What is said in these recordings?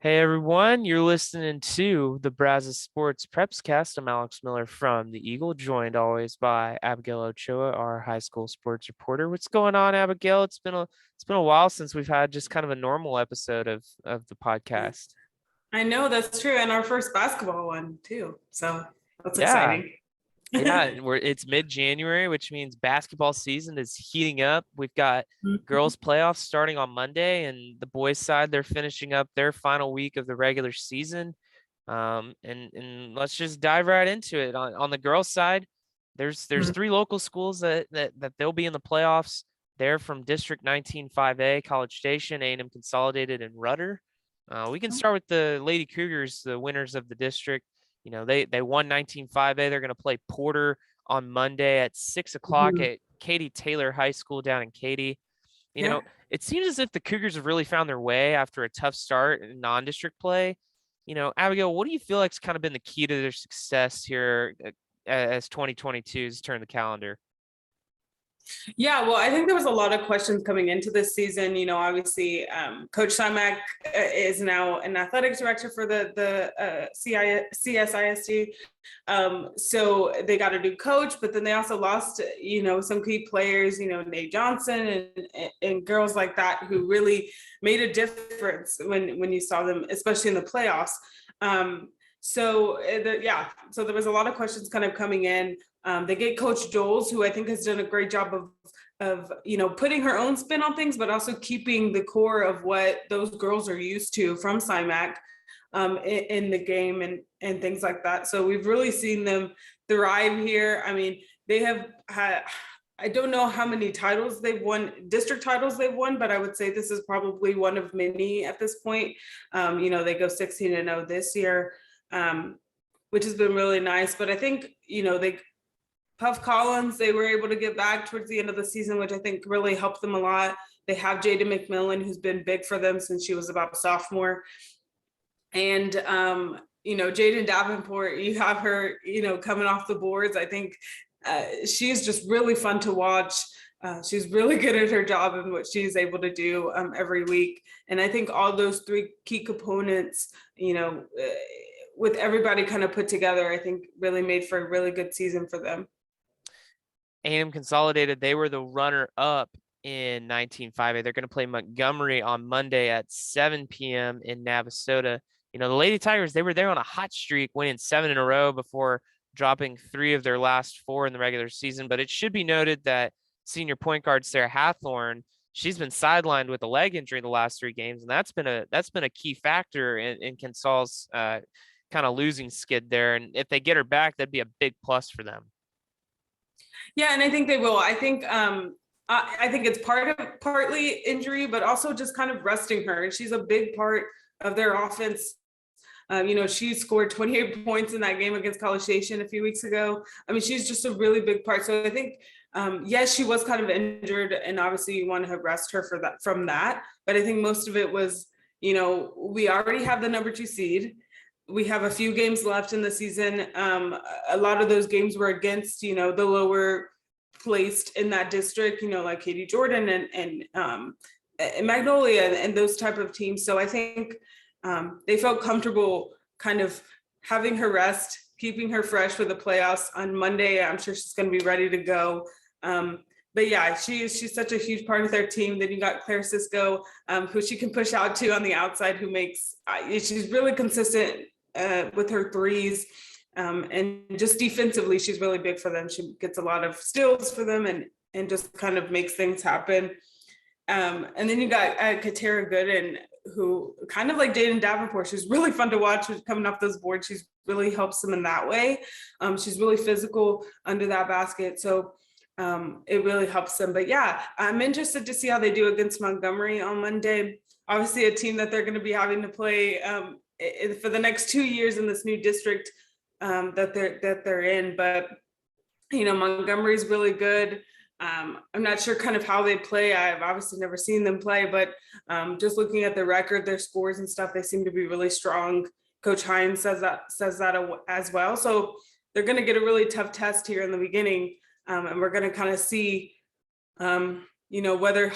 Hey everyone, you're listening to the Brazos Sports Preps Cast. I'm Alex Miller from the Eagle, joined always by Abigail Ochoa, our high school sports reporter. What's going on, Abigail? It's been a while since we've had just kind of a normal episode of the podcast. I know that's true. And our first basketball one too. So that's Yeah, exciting. yeah, it's mid-January, which means basketball season is heating up. We've got girls playoffs starting on Monday, and the boys side they're finishing up their final week of the regular season. And let's just dive right into it. On the girls' side, there's three local schools that they'll be in the playoffs. They're from District 19 5A, College Station, A&M Consolidated, and Rudder. We can start with the Lady Cougars, the winners of the district. They won 19-5A. They're going to play Porter on Monday at 6 o'clock Mhm. at Katie Taylor High School down in Katy. You Yeah. know, it seems as if the Cougars have really found their way after a tough start in non-district play. Abigail, what do you feel like's kind of been the key to their success here as 2022's turned the calendar? Yeah, well, I think there was a lot of questions coming into this season. Obviously, Coach Simak is now an athletic director for the CSISD. So they got a new coach, but then they also lost, some key players, Nate Johnson and girls like that who really made a difference when you saw them, especially in the playoffs. So there was a lot of questions kind of coming in. They get Coach Joles, who I think has done a great job of putting her own spin on things, but also keeping the core of what those girls are used to from CIMAC in the game and things like that. So we've really seen them thrive here. I mean, they have had. I don't know how many titles they've won, district titles they've won, but I would say this is probably one of many at this point. They go 16-0 this year, um, which has been really nice. But I think, they Puff Collins, they were able to get back towards the end of the season, which I think really helped them a lot. They have Jada McMillan, who's been big for them since she was about a sophomore. And, Jaden Davenport, you have her, coming off the boards. I think she's just really fun to watch. She's really good at her job and what she's able to do every week. And I think all those three key components, with everybody kind of put together, I think really made for a really good season for them. A&M Consolidated, they were the runner-up in 19-5A. They're going to play Montgomery on Monday at 7 p.m. in Navasota. The Lady Tigers, they were there on a hot streak, winning 7 in a row before dropping 3 of their last 4 in the regular season. But it should be noted that senior point guard Sarah Hathorn, she's been sidelined with a leg injury the last 3 games, and that's been a key factor in Consol's kind of losing skid there. And if they get her back, that'd be a big plus for them. Yeah, and I think they will. I think it's partly injury, but also just kind of resting her. And she's a big part of their offense. She scored 28 points in that game against College Station a few weeks ago. I mean, she's just a really big part. So I think, yes, she was kind of injured, and obviously you want to rest her from that. But I think most of it was, we already have the number 2 seed. We have a few games left in the season. A lot of those games were against, the lower placed in that district, like Katie Jordan and Magnolia and those type of teams. So I think they felt comfortable kind of having her rest, keeping her fresh for the playoffs on Monday. I'm sure she's going to be ready to go. But yeah, she's such a huge part of their team. Then you got Claire Cisco, who she can push out to on the outside, who makes she's really consistent with her threes. And just defensively, she's really big for them. She gets a lot of steals for them and just kind of makes things happen. And then you got Katera Gooden, who kind of like Jaden Davenport. She's really fun to watch coming off those boards. She's really helps them in that way. She's really physical under that basket. So it really helps them. But yeah, I'm interested to see how they do against Montgomery on Monday. Obviously, a team that they're going to be having to play for the next 2 years in this new district that they're in. But Montgomery's really good. I'm not sure kind of how they play. I've obviously never seen them play, but just looking at the record, their scores and stuff, they seem to be really strong. Coach Hines says that as well. So they're going to get a really tough test here in the beginning, and we're going to kind of see whether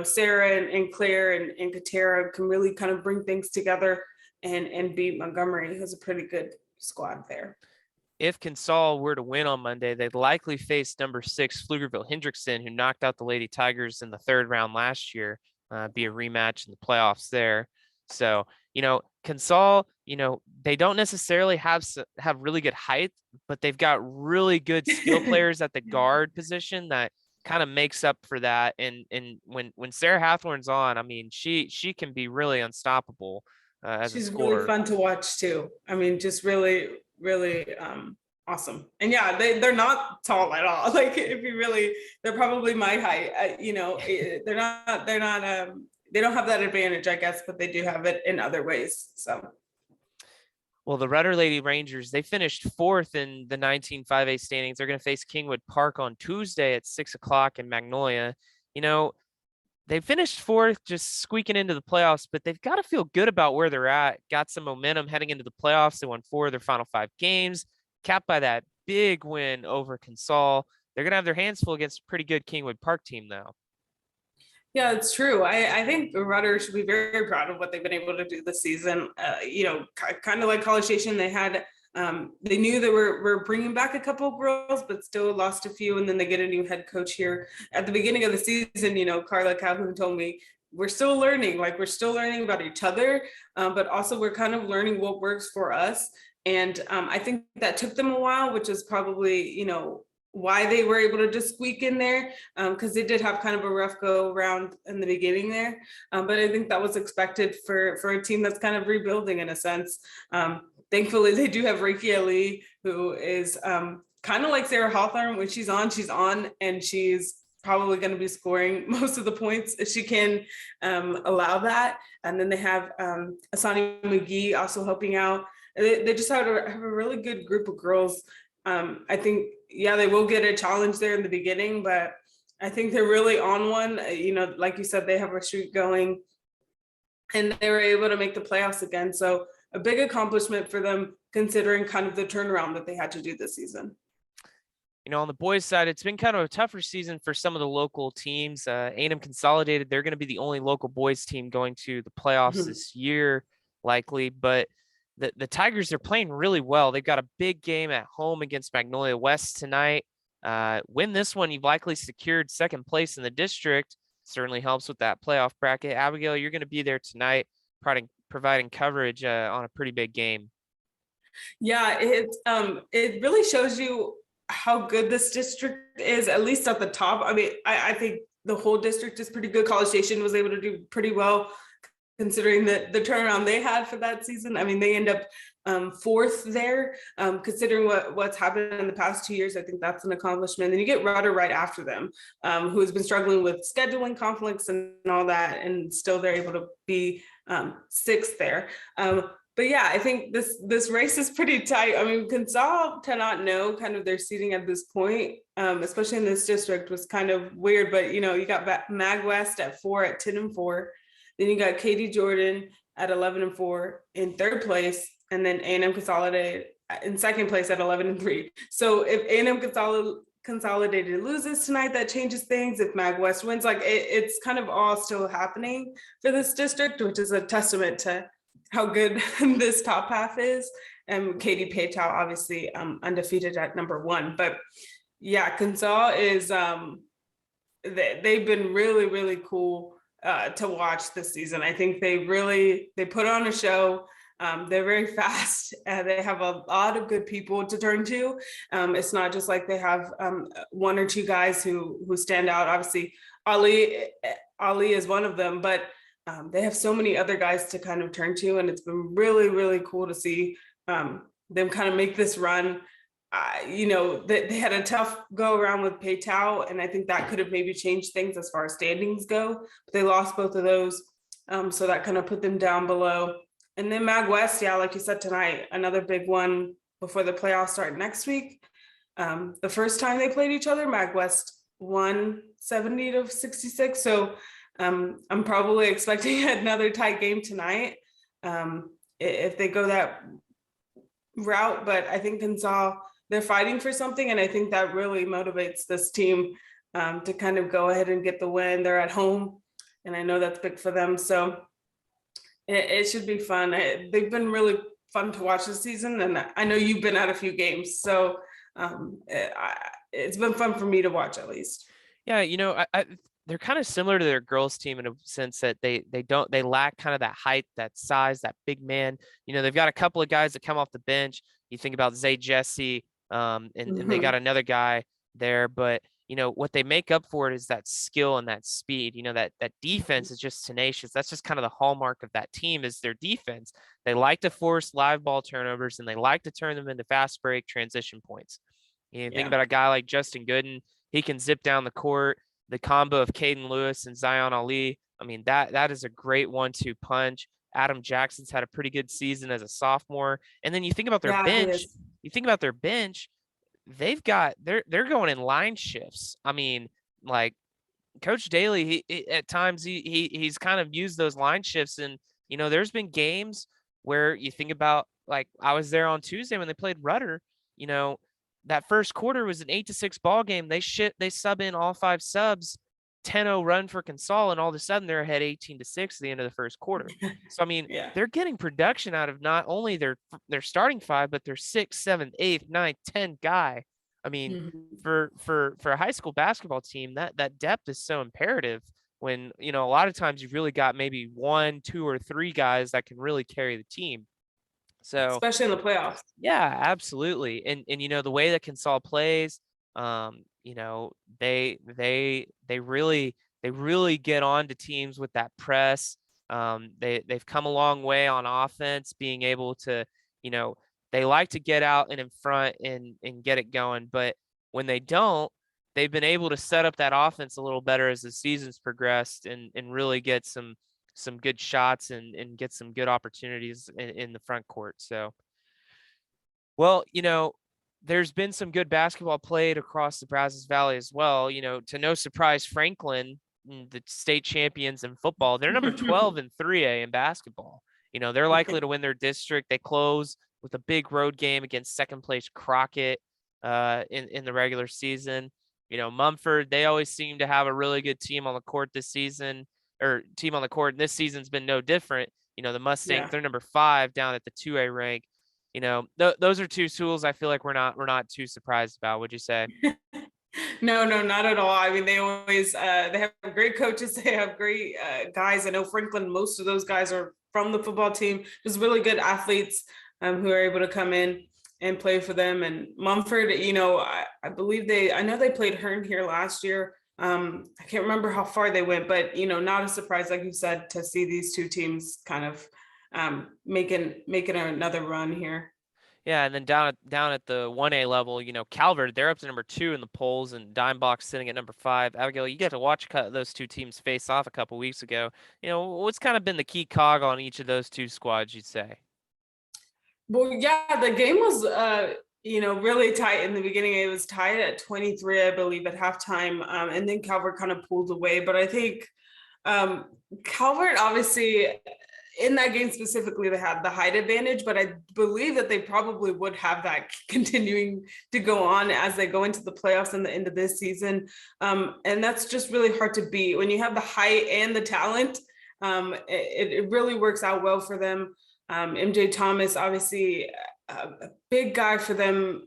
Sarah and Claire and Katera can really kind of bring things together and beat Montgomery, who's a pretty good squad there. If Consol were to win on Monday, they'd likely face number 6 Pflugerville Hendrickson, who knocked out the Lady Tigers in the third round last year. Be a rematch in the playoffs there. So, Consol, they don't necessarily have really good height, but they've got really good skill players at the guard position that kind of makes up for that. And when Sarah Hathorn's on, I mean, she can be really unstoppable as a She's scorer. really fun to watch too. I mean, just really, really awesome. And yeah, they're not tall at all. Like they're probably my height. They're not. They don't have that advantage, I guess, but they do have it in other ways. So. Well, the Rudder Lady Rangers, they finished 4th in the 19-5A standings. They're going to face Kingwood Park on Tuesday at 6:00 in Magnolia. They finished 4th, just squeaking into the playoffs, but they've got to feel good about where they're at. Got some momentum heading into the playoffs. They won 4 of their final 5 games, capped by that big win over Consol. They're going to have their hands full against a pretty good Kingwood Park team now. Yeah, it's true. I think Rudder should be very proud of what they've been able to do this season. Kind of like College Station, they knew they were bringing back a couple of girls, but still lost a few. And then they get a new head coach here at the beginning of the season. Carla Calhoun told me, we're still learning about each other, but also we're kind of learning what works for us. And I think that took them a while, which is probably, why they were able to just squeak in there, because they did have kind of a rough go around in the beginning there. But I think that was expected for a team that's kind of rebuilding in a sense. Thankfully, they do have Reiki Ali, who is kind of like Sarah Hawthorne. When she's on, and she's probably going to be scoring most of the points if she can allow that. And then they have Asani McGee also helping out. They just have a really good group of girls. I think, they will get a challenge there in the beginning, but I think they're really on one. Like you said, they have a streak going, and they were able to make the playoffs again. So a big accomplishment for them, considering kind of the turnaround that they had to do this season. On the boys' side, it's been kind of a tougher season for some of the local teams. A&M Consolidated, they're going to be the only local boys team going to the playoffs this year, likely, but the Tigers, they're playing really well. They've got a big game at home against Magnolia West tonight. Win this one, you've likely secured second place in the district. Certainly helps with that playoff bracket. Abigail, you're going to be there tonight, providing coverage on a pretty big game. Yeah, it really shows you how good this district is, at least at the top. I mean, I think the whole district is pretty good. College Station was able to do pretty well, considering the turnaround they had for that season. I mean, they end up 4th there, considering what's happened in the past 2 years. I think that's an accomplishment. And you get Rudder right after them, who has been struggling with scheduling conflicts and all that, and still they're able to be 6th there. But yeah, I think this race is pretty tight. I mean, Consol to not know kind of their seating at this point, especially in this district, was kind of weird. But you got Mag West at 4 at 10-4. Then you got Katie Jordan at 11-4 in 3rd place, and then A&M Consolidated in 2nd place at 11-3. So if A&M Consolidated loses tonight, that changes things. If Mag West wins, it's kind of all still happening for this district, which is a testament to how good this top half is. And Katie Paytow, obviously undefeated at number 1. But yeah, Consol is they've been really, really cool to watch this season. I think they put on a show. They're very fast. They have a lot of good people to turn to. It's not just like they have 1 or 2 guys who stand out. Obviously, Ali is one of them, but they have so many other guys to kind of turn to, and it's been really, really cool to see them kind of make this run. They had a tough go around with Paytow, and I think that could have maybe changed things as far as standings go, but they lost both of those. So that kind of put them down below. And then Mag West, like you said tonight, another big one before the playoffs start next week. The first time they played each other, Mag West won 70-66. So I'm probably expecting another tight game tonight if they go that route. But I think Consol, they're fighting for something, and I think that really motivates this team to kind of go ahead and get the win. They're at home, and I know that's big for them. So it should be fun. They've been really fun to watch this season, and I know you've been at a few games, so it's been fun for me to watch at least. Yeah, they're kind of similar to their girls team in a sense that they lack kind of that height, that size, that big man. They've got a couple of guys that come off the bench. You think about Zay Jesse, and they got another guy there, but what they make up for it is that skill and that speed. That defense is just tenacious. That's just kind of the hallmark of that team is their defense. They like to force live ball turnovers and they like to turn them into fast break transition points. Think about a guy like Justin Gooden. He can zip down the court. The combo of Caden Lewis and Zion Ali. I mean, that is a great 1-2 punch. Adam Jackson's had a pretty good season as a sophomore. And then you think about their bench. You think about their bench. They're going in line shifts. I mean, like Coach Daly, he at times he's kind of used those line shifts, and there's been games where you think about, like, I was there on Tuesday when they played Rudder. That first quarter was an 8-6 ball game. They sub in all 5 subs, 10-0 run for Consol, and all of a sudden they're ahead 18-6 at the end of the first quarter. So I mean, they're getting production out of not only their starting 5, but their 6th, 7th, 8th, 9th, 10th guy. I mean, for a high school basketball team, that depth is so imperative when, a lot of times you've really got maybe 1, 2, or 3 guys that can really carry the team. So especially in the playoffs. Yeah, absolutely. And the way that Consol plays, they really get on to teams with that press. They've come a long way on offense, being able to, they like to get out and in front and get it going. But when they don't, they've been able to set up that offense a little better as the season's progressed and really get some good shots and get some good opportunities in the front court. So, well, there's been some good basketball played across the Brazos Valley as well. To no surprise, Franklin, the state champions in football, they're number 12 in 3A in basketball. They're likely to win their district. They close with a big road game against second place Crockett in the regular season. Mumford, they always seem to have a really good team on the court this season, or team on the court. And this season's been no different. The Mustangs, they're number 5 down at the 2A rank. Those are 2 schools I feel like we're not too surprised about. Would you say? No, not at all. I mean, they always they have great coaches. They have great guys. I know Franklin, most of those guys are from the football team. Just really good athletes who are able to come in and play for them. And Mumford, I believe I know they played Hearn here last year. I can't remember how far they went, but not a surprise, like you said, to see these 2 teams kind of making another run here. Yeah, and then down at the 1A level, Calvert, they're up to number 2 in the polls, and Dimebox sitting at number 5. Abigail, you got to watch those 2 teams face off a couple weeks ago. What's kind of been the key cog on each of those 2 squads, you'd say? Well, yeah, the game was really tight in the beginning. It was tied at 23, I believe, at halftime, and then Calvert kind of pulled away. But I think Calvert, obviously, in that game specifically, they had the height advantage, but I believe that they probably would have that continuing to go on as they go into the playoffs and the end of this season. And that's just really hard to beat. When you have the height and the talent, it really works out well for them. MJ Thomas, obviously a big guy for them,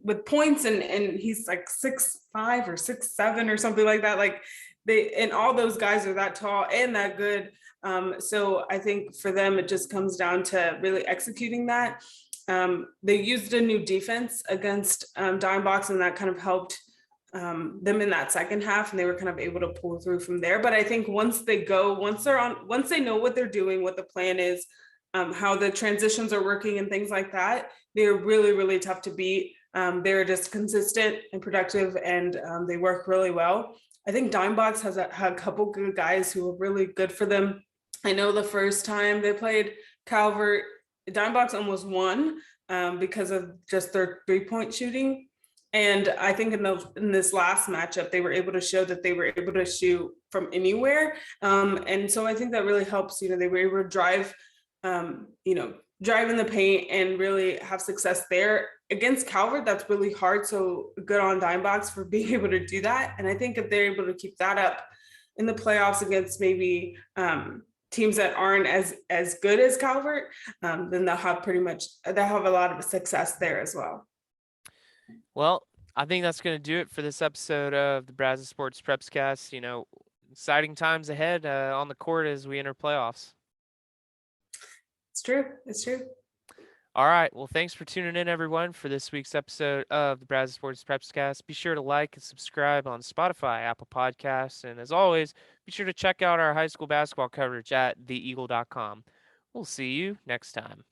with points, and he's like 6'5" or 6'7" or something like that. Like and all those guys are that tall and that good. So I think for them, it just comes down to really executing that. They used a new defense against Dimebox, and that kind of helped them in that second half, and they were kind of able to pull through from there. But I think once they know what they're doing, what the plan is, how the transitions are working and things like that, they're really, really tough to beat. They're just consistent and productive, and they work really well. I think Dimebox has had a couple good guys who are really good for them. I know the first time they played Calvert, Dimebox almost won because of just their 3-point shooting. And I think in this last matchup, they were able to show that they were able to shoot from anywhere. And so I think that really helps. They were able to drive, drive in the paint and really have success there. Against Calvert, that's really hard. So good on Dimebacks for being able to do that. And I think if they're able to keep that up in the playoffs against maybe teams that aren't as good as Calvert, then they'll have a lot of success there as well. Well, I think that's going to do it for this episode of the Brazos Sports Prepscast. Exciting times ahead on the court as we enter playoffs. It's true. It's true. All right. Well, thanks for tuning in, everyone, for this week's episode of the Brazos Sports Prepscast. Be sure to like and subscribe on Spotify, Apple Podcasts, and as always, be sure to check out our high school basketball coverage at theeagle.com. We'll see you next time.